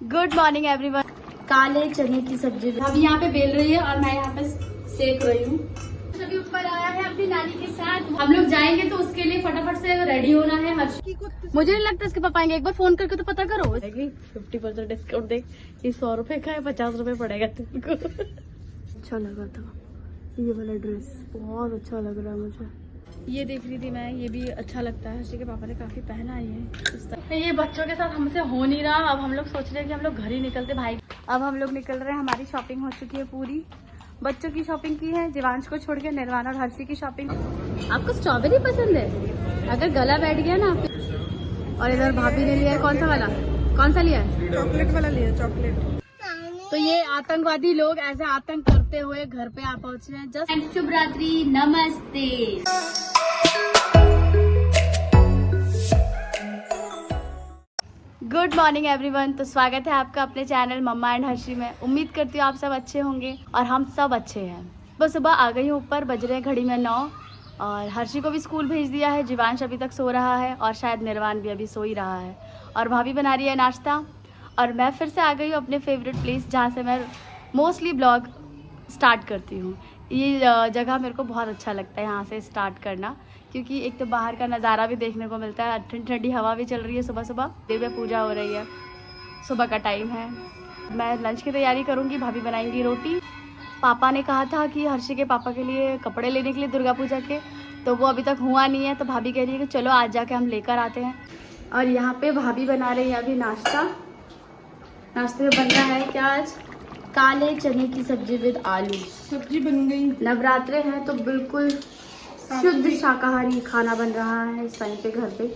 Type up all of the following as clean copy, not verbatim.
Good morning everyone. काले चने की सब्जी अभी यहाँ पे बेल रही है और मैं यहाँ पे सेक रही हूँ। अभी ऊपर आया है अपनी नानी के साथ। हम लोग जाएंगे तो उसके लिए फटाफट से रेडी होना है। मुझे नहीं लगता इसके पापा आएंगे, एक बार फोन करके तो पता करो। 50% डिस्काउंट देख, ये 100 रुपए का है, 50 रुपए पड़ेगा तुमको। अच्छा लगा था ये वाला ड्रेस, बहुत अच्छा लग रहा है मुझे। ये देख रही थी मैं, ये भी अच्छा लगता है। हर्षी के पापा ने काफी पहना है। ये बच्चों के साथ हमसे हो नहीं रहा। अब हम लोग सोच रहे हैं कि हम लोग घर ही निकलते भाई। अब हम लोग निकल रहे हैं, हमारी शॉपिंग हो चुकी है पूरी। बच्चों की शॉपिंग की है, जीवांश को छोड़ के निर्वाण और हर्षी की शॉपिंग। आपको स्ट्रॉबेरी पसंद है? अगर गला बैठ गया ना। और इधर भाभी ने लिया है, कौन सा वाला, कौन सा लिया है? चॉकलेट वाला लिया, चॉकलेट। तो ये आतंकवादी लोग ऐसे आतंक करते हुए घर पे आ पहुंचे हैं। जस्ट शुभ रात्रि, नमस्ते। Good morning everyone. तो स्वागत है आपका अपने चैनल मम्मा एंड हर्षी में। उम्मीद करती हूँ आप सब अच्छे होंगे और हम सब अच्छे हैं। बस सुबह आ गई हूँ ऊपर, बज रहे हैं घड़ी में 9 और हर्षी को भी स्कूल भेज दिया है। जीवांश अभी तक सो रहा है और शायद निर्वाण भी अभी सो ही रहा है। और भाभी बना रही है नाश्ता। और मैं फिर से आ गई हूँ अपने फेवरेट प्लेस, जहाँ से मैं मोस्टली ब्लॉग स्टार्ट करती हूँ। ये जगह मेरे को बहुत अच्छा लगता है यहाँ से स्टार्ट करना, क्योंकि एक तो बाहर का नज़ारा भी देखने को मिलता है, ठंडी ठंडी हवा भी चल रही है। सुबह सुबह देर में पूजा हो रही है, सुबह का टाइम है। मैं लंच की तैयारी करूँगी, भाभी बनाएंगी रोटी। पापा ने कहा था कि हर्षी के पापा के लिए कपड़े लेने के लिए दुर्गा पूजा के, तो वो अभी तक हुआ नहीं है। तो भाभी कह रही है कि चलो आज जाके हम लेकर आते हैं। और यहाँ पे भाभी बना रही है अभी नाश्ता। नाश्ते में बन रहा है क्या आज? काले चने की सब्जी विद आलू। सब्जी बन गई। नवरात्रे हैं तो बिल्कुल शुद्ध शाकाहारी खाना बन रहा है इस टाइम पे घर पे।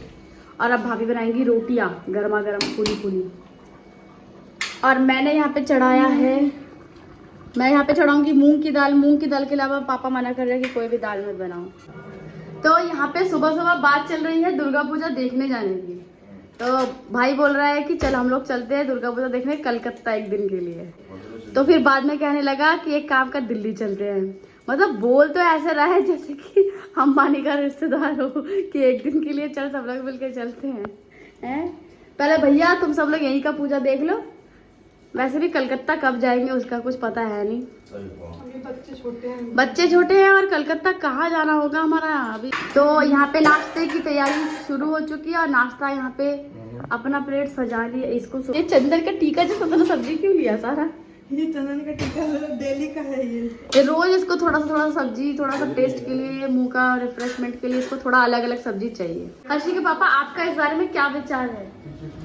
और अब भाभी बनाएंगी रोटियां गर्मा गर्म पूरी पूरी। और मैंने यहाँ पे चढ़ाया है, मैं यहाँ पे चढ़ाऊंगी मूंग की दाल। मूंग की दाल के अलावा पापा मना कर रहे हैं कि कोई भी दाल मत बनाओ। तो यहाँ पे सुबह सुबह बात चल रही है दुर्गा पूजा देखने जाने की। तो भाई बोल रहा है कि चल हम लोग चलते हैं दुर्गा पूजा देखने कलकत्ता एक दिन के लिए। तो फिर बाद में कहने लगा कि एक काम कर, दिल्ली चलते हैं। मतलब बोल तो ऐसे रहा है जैसे कि अंबानी का रिश्तेदार हो कि एक दिन के लिए चल सब लोग मिलकर चलते हैं। पहले भैया तुम सब लोग यहीं का पूजा देख लो। वैसे भी कलकत्ता कब जाएंगे उसका कुछ पता है नहीं। अभी बच्चे छोटे हैं और कलकत्ता कहाँ जाना होगा हमारा अभी। तो यहाँ पे नाश्ते की तैयारी शुरू हो चुकी है और नाश्ता यहाँ पे अपना प्लेट सजा लिया। इसको ये चंदन का टीका जो सबने सब्जी क्यों लिया सारा? ये चंदन का टीका दिल्ली का है। ये रोज इसको थोड़ा सा सब्जी, थोड़ा सा टेस्ट के लिए, मुंह का रिफ्रेशमेंट के लिए इसको थोड़ा अलग अलग सब्जी चाहिए। हर्षी के पापा आपका इस बारे में क्या विचार है?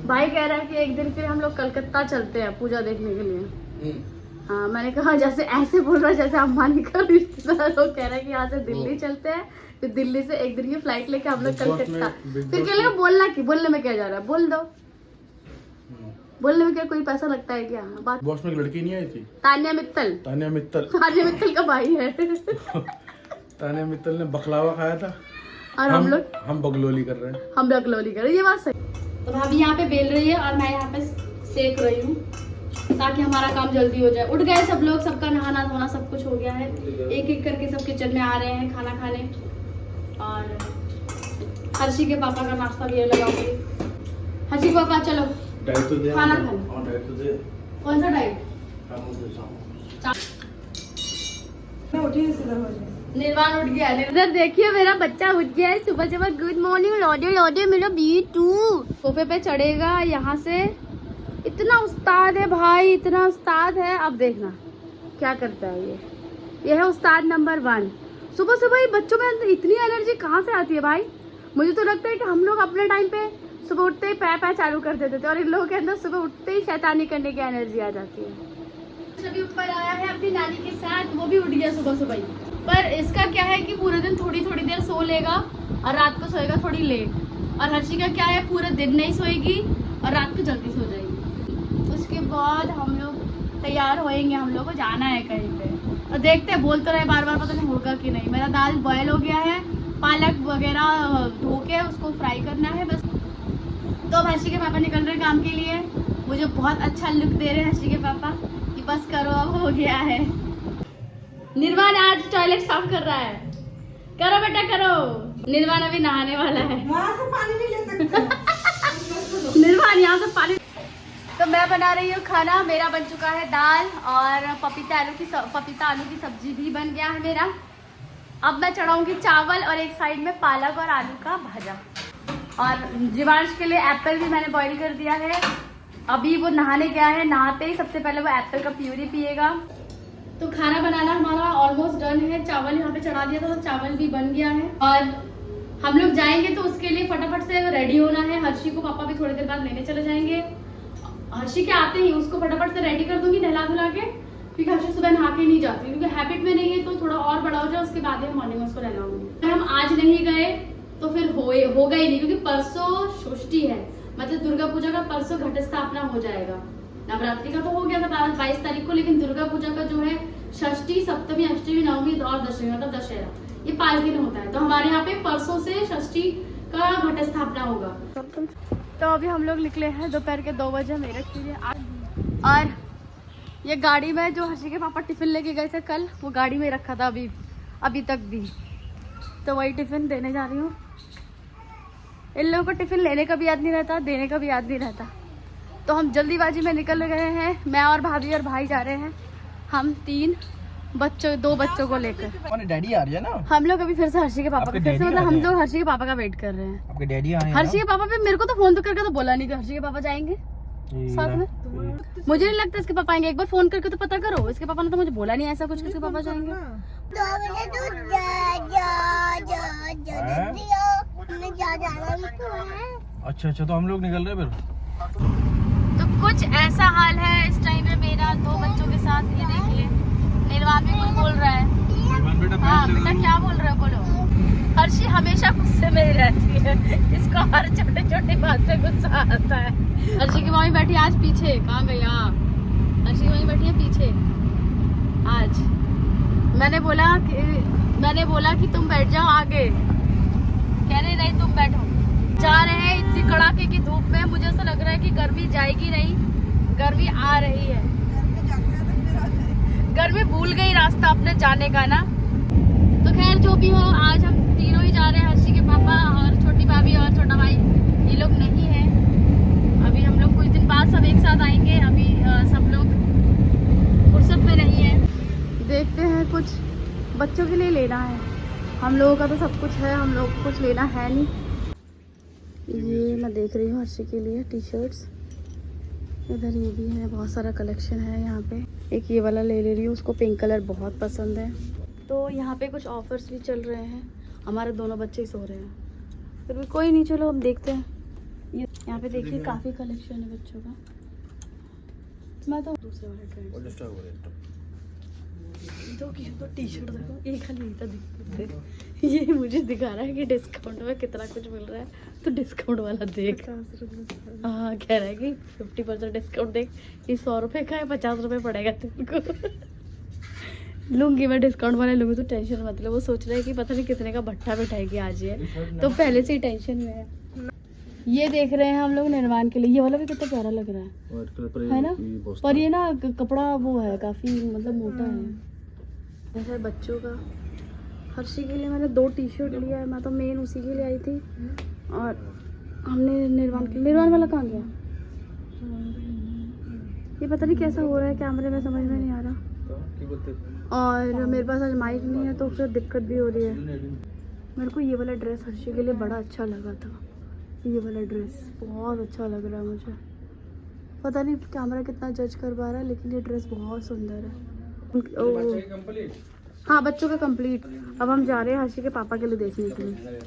भाई कह रहा है कि एक दिन फिर हम लोग कलकत्ता चलते हैं पूजा देखने के लिए। हाँ, मैंने कहा जैसे ऐसे बोल रहा है जैसे अंबानी का रिश्तेदार लोग कह रहे हैं कि यहाँ से दिल्ली चलते हैं, फिर दिल्ली से एक दिन की फ्लाइट लेके हम लोग कलकत्ता। फिर कह लेगा बोलना की, बोलने में क्या जा रहा है, बोल दो। बोलने में क्या कोई पैसा लगता है क्या? बात बॉस में एक लड़की नहीं आई थी, तानिया मित्तल। तानिया मित्तल का भाई है। तानिया मित्तल ने बकलावा खाया था और हम बगलोली कर रहे हैं। हम बगलोली कर रहे हैं। ये बात सही। तो भाभी यहाँ पे बेल रही है और मैं यहाँ पे सेक रही हूँ ताकि हमारा काम जल्दी हो जाए। उठ गए सब लोग, सबका नहाना धोना सब कुछ हो गया है। एक एक करके सब किचन में आ रहे हैं खाना खाने। और हर्षी के पापा का नाश्ता भी लगाऊंगी। हर्षी के पापा चलो डाइट तो दे, खाना खाने। हाँ डाइट तो दे। कौन सा डाइट? मैं उठी सीधा हो जाए। निर्वाण उठ गया। इधर देखिए मेरा बच्चा उठ गया है सुबह सुबह। गुड मॉर्निंग लौडे लौडे मेरा B2। सोफे पे चढ़ेगा यहाँ से। इतना उस्ताद है भाई, इतना उस्ताद है। अब देखना क्या करता है ये है उस्ताद नंबर 1। सुबह सुबह ये बच्चों में इतनी एनर्जी कहाँ से आती है भाई? मुझे तो लगता है कि हम लोग अपने टाइम पे सुबह उठते ही पै चालू कर देते थे और इन लोगों के अंदर सुबह उठते ही शैतानी करने की एनर्जी आ जाती है। अभी ऊपर आया है अपनी नानी के साथ, वो भी उठ गया सुबह सुबह ही। पर इसका क्या है कि पूरे दिन थोड़ी थोड़ी देर सो लेगा और रात को सोएगा थोड़ी लेट। और हर्षी का क्या है, पूरे दिन नहीं सोएगी और रात को जल्दी सो जाएगी। उसके बाद हम लोग तैयार होएंगे, हम लोग को जाना है कहीं पे। और देखते हैं, बोल तो रहे बार बार, पता नहीं होगा कि नहीं। मेरा दाल बॉयल हो गया है, पालक वगैरह धो के उसको फ्राई करना है बस। तो अब हर्षी के पापा निकल रहे काम के लिए। मुझे बहुत अच्छा लुक दे रहे हैं हर्षी के पापा कि बस करो अब हो गया है। निर्वाण आज टॉयलेट साफ कर रहा है। करो बेटा करो। निर्वाण अभी नहाने वाला है। वहाँ से पानी नहीं ले सकते। निर्वाण यहाँ से पानी। तो मैं बना रही हूँ खाना। मेरा बन चुका है दाल और पपीता आलू की सब्जी भी बन गया है मेरा। अब मैं चढ़ाऊंगी चावल और एक साइड में पालक और आलू का भाजा। और जीवांश के लिए एप्पल भी मैंने बॉईल कर दिया है। अभी वो नहाने गया है, नहाते ही सबसे पहले वो एप्पल का प्यूरी पिएगा। तो खाना बनाना हमारा ऑलमोस्ट डन है। चावल यहाँ पे चढ़ा दिया था तो चावल भी बन गया है। और हम लोग जाएंगे तो उसके लिए फटाफट से रेडी होना है। हर्षी को पापा भी थोड़ी देर बाद लेने चले जाएंगे। हर्षी के आते ही उसको फटाफट से रेडी कर दूंगी नहला धुला के, क्योंकि हर्षी सुबह नहा के नहीं जाती, क्योंकि हैबिट में नहीं है। तो थोड़ा और बड़ा हो जाए उसके बाद ही मॉर्निंग में उसको नहलाऊंगी। अगर हम आज नहीं गए तो फिर होगा ही नहीं, क्योंकि परसों षष्ठी है, मतलब दुर्गा पूजा का परसों घट स्थापना हो जाएगा। नवरात्रि का तो हो गया था 22 तारीख को, लेकिन दुर्गा पूजा का जो है षष्ठी, सप्तमी, अष्टमी, नवमी और दशमी, मतलब दशहरा, ये 5 दिन होता है। तो हमारे यहाँ पे परसों से षष्ठी का घट स्थापना होगा। तो अभी हम लोग निकले हैं दोपहर के 2 बजे मेरठ के लिए। और ये गाड़ी में जो हर्षी के पापा टिफिन लेके गए थे कल, वो गाड़ी में रखा था अभी तक भी, तो वही टिफिन देने जा रही हूँ। इन लोगों को टिफिन लेने का भी याद नहीं रहता, देने का भी याद नहीं रहता। तो हम जल्दीबाजी में निकल गए हैं। मैं और भाभी और भाई जा रहे हैं, हम 2 बच्चों को लेकर। डैडी आ रही है ना, हम लोग अभी फिर से हर्षी के पापा का, फिर से मतलब हम लोग हर्षी के पापा का वेट कर रहे हैं। आपके डैडी आ रहे हैं। हर्षी के पापा पे मेरे को तो फोन तो करके तो बोला नहीं कि हर्षी के पापा जाएंगे साथ में। मुझे नहीं लगता इसके पापा आएंगे। एक बार फोन करके तो पता करो। इसके पापा ने तो मुझे बोला नहीं ऐसा कुछ, किसके पापा जाएंगे। अच्छा, तो हम लोग निकल रहे हैं फिर। तो कुछ ऐसा हाल है इस टाइम में मेरा 2 बच्चों के साथ। ये देखिए निर्वाण भी कुछ बोल रहा है। हाँ बेटा क्या बोल रहा है, बोलो। हर्षी हमेशा गुस्से में ही रहती है, इसको हर छोटे छोटे बात पे गुस्सा आता है। हर्षी की मम्मी बैठी आज पीछे, कहाँ गई? हर्षी की मम्मी बैठी है पीछे आज। मैंने बोला कि तुम बैठ जाओ आगे, कह रहे नहीं तुम बैठो। जा रहे हैं इतनी कड़ाके की धूप में, मुझे ऐसा लग रहा है कि गर्मी जाएगी नहीं, गर्मी आ रही है। गर्मी भूल गई रास्ता अपने जाने का ना। तो खैर जो भी हो, आज हम तीनों ही जा रहे हैं, हर्षी के पापा और छोटी भाभी और छोटा भाई। ये लोग नहीं है अभी, हम लोग कुछ दिन बाद सब एक साथ आएंगे। अभी सब लोग फुर्सत में नहीं है। देखते हैं, कुछ बच्चों के लिए लेना है। हम लोगों का तो सब कुछ है, हम लोग को कुछ लेना है नहीं। ये मैं देख रही हूँ हर्षी के लिए टी शर्ट्स। इधर ये भी है, बहुत सारा कलेक्शन है यहाँ पे। एक ये वाला ले रही हूँ, उसको पिंक कलर बहुत पसंद है। तो यहाँ पे कुछ ऑफर्स भी चल रहे हैं। हमारे दोनों बच्चे ही सो रहे हैं, फिर भी कोई नहीं, चलो हम देखते हैं। ये यहाँ पे देखिए काफ़ी कलेक्शन है बच्चों का। मैं तो दूसरे वाले ट्रेंड तो टी शर्ट देखो, एक खाली तो दिखते थे। ये मुझे दिखा रहा है कि डिस्काउंट में कितना कुछ मिल रहा है, तो डिस्काउंट वाला देख। हाँ कह रहा है कि 50% डिस्काउंट देख। ये 100 रुपये का है, 50 रुपये पड़ेगा तुमको। लूंगी मैं, डिस्काउंट वाले लूंगी, तो टेंशन मत लो। वो सोच रहे हैं कि पता नहीं कितने का भट्टा बिठाएगी आज ये, तो पहले से ही टेंशन में है। ये देख रहे हैं हम लोग निर्वाण के लिए। ये वाला भी कितना प्यारा लग रहा है ना, पर ये ना कपड़ा वो है काफ़ी, मतलब मोटा है। जैसे बच्चों का हर्षी के लिए मैंने 2 टी शर्ट लिया है। मैं तो मेन उसी के लिए आई थी। और हमने निर्वाण वाला कहाँ गया? ये पता नहीं कैसा हो रहा है कैमरे में, समझ में नहीं आ रहा। और मेरे पास आज माइक नहीं है, तो फिर दिक्कत भी हो रही है। मेरे को ये वाला ड्रेस हर्षी के लिए बड़ा अच्छा लगा था। ये वाला ड्रेस बहुत अच्छा लग रहा है मुझे। पता नहीं कैमरा कितना जज कर पा रहा है, लेकिन ये ड्रेस बहुत सुंदर है। हाँ बच्चों का कंप्लीट। अब हम जा रहे हैं हर्षी के पापा के लिए देखने के लिए।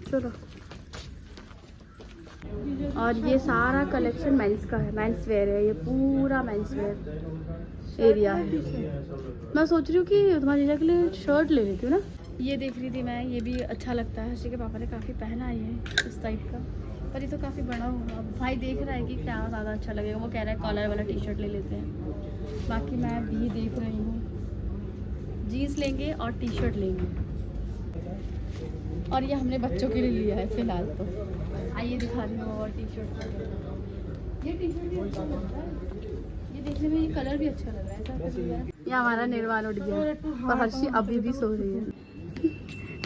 चलो। और ये सारा कलेक्शन मेंस का है, मेंस वेयर है। ये पूरा मेंस वेयर एरिया है। मैं सोच रही हूँ कि तुम्हारी जीजा के लिए शर्ट ले लेती हूँ ना। ये देख रही थी मैं, ये भी अच्छा लगता है। हर्षी के पापा ने काफ़ी पहना है ये इस टाइप का, पर ये तो काफ़ी बड़ा होगा। अब भाई देख रहा है कि क्या ज़्यादा अच्छा लगेगा। वो कह रहा है कॉलर वाला टी शर्ट ले लेते हैं। बाकी मैं भी देख रही हूँ, जीन्स लेंगे और टी शर्ट लेंगे। और ये हमने बच्चों के लिए लिया है फिलहाल। तो आइए दिखा रही हूँ और टी शर्ट। ये टी शर्ट भी अच्छा लगता है, ये देखने में ये कलर भी अच्छा लग रहा है। ये हमारा निर्वाण उठ गया और हर्षी अभी भी सो रही है।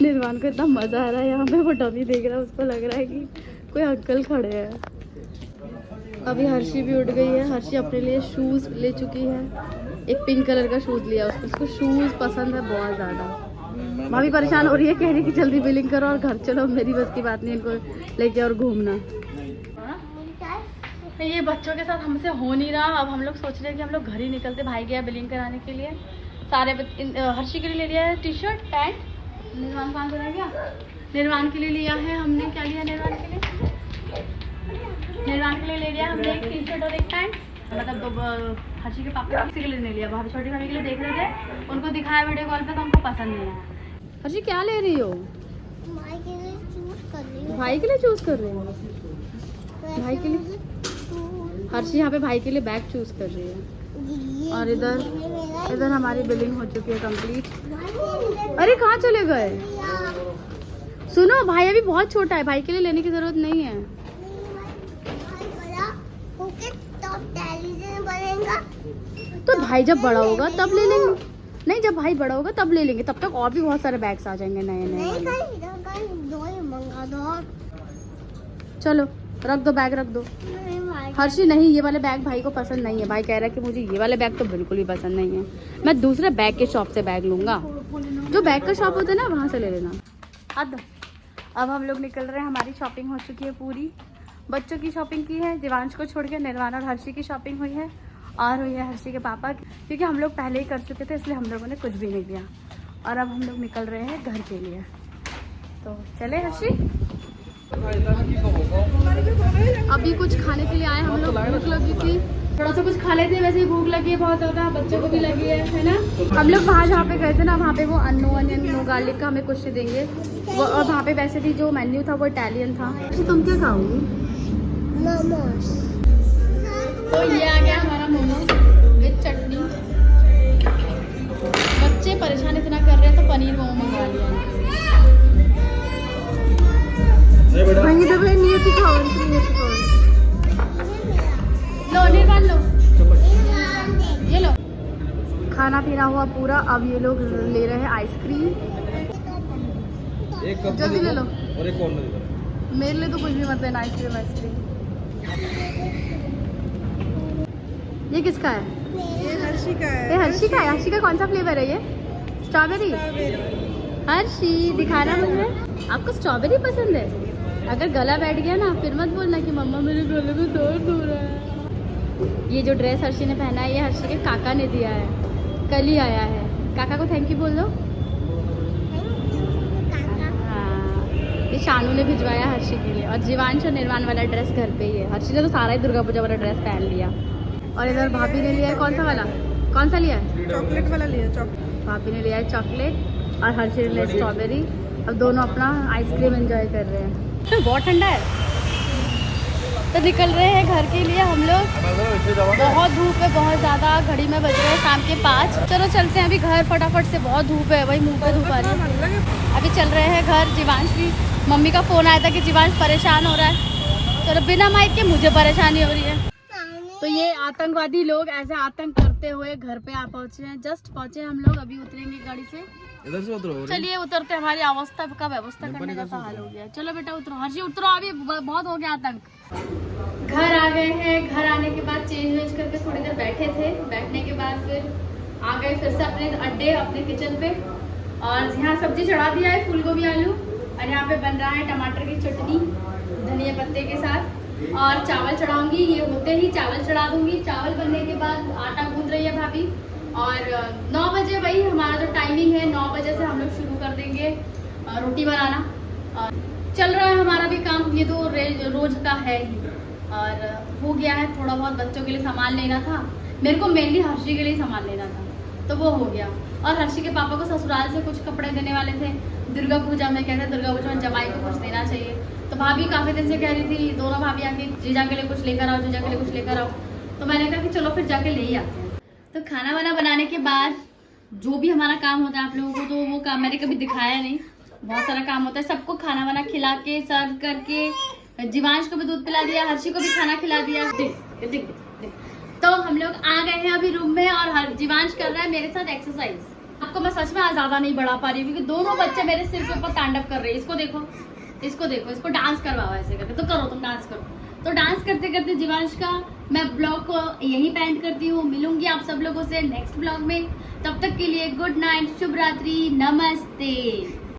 निर्वाण को इतना मज़ा आ रहा है यहाँ पे, वो डमी देख रहा है, उसको लग रहा है कि कोई अंकल खड़े हैं। अभी हर्षी भी उठ गई है। हर्षी अपने लिए शूज ले चुकी है। एक पिंक कलर का शूज लिया, उसको शूज पसंद है बहुत ज्यादा। भाभी परेशान हो रही है, कह रही कि जल्दी बिलिंग करो और घर चलो। मेरी बस की बात नहीं इनको लेके और घूमना। ये बच्चों के साथ हमसे हो नहीं रहा। अब हम लोग सोच रहे हैं कि हम लोग घर ही निकलते। भाई गया बिलिंग कराने के लिए। सारे हर्षी के लिए ले लिया है टी शर्ट पैंट। निर्वाण कहाँ चला गया? निर्वाण के लिए लिया है हमने। क्या लिया निर्वाण के लिए? निर्वाण के लिए ले लिया हमने एक टी शर्ट और एक पैंट। मतलब हर्षी के पापा किसी के लिए नहीं लिया, भाभी छोटी भाभी के लिए देख रहे थे, उनको दिखाया वीडियो कॉल पे तो उनको पसंद नहीं आया। हर्षी क्या ले रही हो? भाई के लिए चूज कर रही हूँ। भाई के लिए चूज कर रही हो? भाई के लिए हर्षी यहाँ पे भाई के लिए बैग चूज कर रही है। और इधर हमारी बिलिंग हो चुकी है कंप्लीट। अरे कहाँ चले गए? सुनो, भाई अभी बहुत छोटा है, भाई के लिए लेने की जरूरत नहीं है। तो भाई जब बड़ा होगा तब ले लेंगे। नहीं, जब भाई बड़ा होगा तब ले लेंगे, तब तक और भी बहुत सारे बैग्स आ जाएंगे नए नए। चलो रख दो बैग, रख दो। हर्षी नहीं, ये वाले बैग भाई को पसंद नहीं है। भाई कह रहा है कि मुझे ये वाले बैग तो बिल्कुल भी पसंद नहीं है। मैं दूसरे बैग के शॉप से बैग लूंगा। जो बैग का शॉप होता है ना, वहाँ से ले लेना। अब हम लोग निकल रहे हैं। हमारी शॉपिंग हो चुकी है पूरी। बच्चों की शॉपिंग की है, दिवांश को छोड़ के। निर्वाण और हर्षी की शॉपिंग हुई है और हुई है हर्षी के पापा की, क्योंकि हम लोग पहले ही कर चुके थे, इसलिए हम लोगों ने कुछ भी नहीं लिया। और अब हम लोग निकल रहे हैं घर के लिए। तो चले हर्षी। अभी कुछ खाने के लिए आए हम लोग। भूख लगी थी, थोड़ा सा कुछ खा लेते हैं। वैसे ही भूख लगी है बहुत ज़्यादा, बच्चों को भी लगी है ना। हम लोग वहाँ जहाँ पे गए थे ना, वहाँ पे वो नो अनियन नो गार्लिक का हमें कुछ देंगे वो। और वहाँ पे वैसे भी जो मेन्यू था वो इटालियन था। तुम क्या खाओगी? मोमोज। तो ये आ गया हमारा मोमोज विद चटनी। बच्चे परेशान इतना कर रहे हैं तो पनीर मोमो मंगा लिया। लो निर्वाण लो, ये लो। खाना पीना हुआ पूरा। अब ये लोग ले रहे हैं आइसक्रीम। एक कप जल्दी ले लो। और एक कॉर्नर इधर। मेरे लिए तो कुछ भी मत देना। Ice cream ice cream. ये किसका है? ये हर्षी का है। ये हर्षी का है। हर्षी का कौन सा फ्लेवर है ये? स्ट्रॉबेरी। हर्षी दिखाना मुझे, आपको स्ट्रॉबेरी पसंद है? अगर गला बैठ गया ना, फिर मत बोलना कि मम्मा मेरे गले में दर्द हो रहा है। ये जो ड्रेस हर्षी ने पहना है, ये हर्षी के काका ने दिया है, कल ही आया है। काका को थैंक यू बोल दो। हाँ, ये शानू ने भिजवाया हर्षी के लिए। और जीवांश और निर्वाण वाला ड्रेस घर पे ही है। हर्षी ने तो सारा ही दुर्गा पूजा वाला ड्रेस पहन लिया। और इधर भाभी ने लिया है कौन सा वाला? कौन सा लिया है? चॉकलेट वाला लिया। चॉकलेट भाभी ने लिया है चॉकलेट और हर्षी ने लिया स्ट्रॉबेरी। अब दोनों अपना आइसक्रीम एंजॉय कर रहे हैं। तो बहुत ठंडा है, तो निकल रहे हैं घर के लिए हम लोग। बहुत धूप है, बहुत ज़्यादा। घड़ी में बज रहे हैं शाम के 5। चलो चलते हैं अभी घर फटाफट से। बहुत धूप है, वही मुंह पे धूप आ रही है। अभी चल रहे हैं घर। जीवांश भी, मम्मी का फ़ोन आया था कि जीवांश परेशान हो रहा है। चलो बिना माइक के मुझे परेशानी हो रही है। तो ये आतंकवादी लोग ऐसे आतंक करते हुए घर पे आ पहुँचे हैं। जस्ट पहुँचे हम लोग, अभी उतरेंगे गाड़ी से। इधर से उतरो। चलिए उतरते, हमारी अवस्था का व्यवस्था करने का हाल हो गया। चलो बेटा उतरो। हर्षी उतरो, अभी बहुत हो गया आतंक। घर आ गए हैं। घर आने के बाद चेंज वेंज करके थोड़ी देर बैठे थे। बैठने के बाद फिर आ गए फिर से अपने अड्डे, अपने किचन पे। और यहाँ सब्जी चढ़ा दिया है, फूल गोभी आलू। और यहाँ पे बन रहा है टमाटर की चटनी धनिया पत्ते के साथ। और चावल चढ़ाऊंगी, ये होते ही चावल चढ़ा दूंगी। चावल बनने के बाद आटा गूंद रही है भाभी। और 9 बजे वही हमारा जो टाइमिंग है, 9 बजे से हम लोग शुरू कर देंगे रोटी बनाना। और चल रहा है हमारा भी काम, ये तो रोज का है ही। और हो गया है, थोड़ा बहुत बच्चों के लिए सामान लेना था। मेरे को मेनली हर्षी के लिए सामान लेना था, तो वो हो गया। और हर्षी के पापा को ससुराल से कुछ कपड़े देने वाले थे दुर्गा पूजा में। कहते दुर्गा पूजा में जमाई को कुछ देना चाहिए। तो भाभी काफ़ी दिन से कह रही थी, दोनों भाभी आके जीजा के लिए कुछ लेकर आओ, जीजा के लिए कुछ लेकर आओ। तो मैंने कहा कि चलो फिर जाके ले ही आते हैं। तो खाना वाना बनाने के बाद जो भी हमारा काम होता है आप लोगों को, तो वो काम मैंने कभी दिखाया नहीं। बहुत सारा काम होता है। सबको खाना वाना खिला के सर्व करके, जीवांश को भी दूध पिला दिया, हर्षी को भी खाना खिला दिया। देख। तो हम लोग आ गए हैं अभी रूम में। और जीवांश कर रहा है मेरे साथ एक्सरसाइज। आपको मैं सच में आज ज्यादा नहीं बढ़ा पा रही हूँ, क्योंकि दोनों बच्चे मेरे सिर के ऊपर तांडव कर रहे हैं। इसको देखो, इसको डांस करवाओ ऐसे करके। तो करो, तुम डांस करो। तो डांस करते करते जीवांश का मैं ब्लॉग को यही पेंड करती हूँ। मिलूंगी आप सब लोगों से नेक्स्ट ब्लॉग में। तब तक के लिए गुड नाइट, शुभ रात्रि, नमस्ते।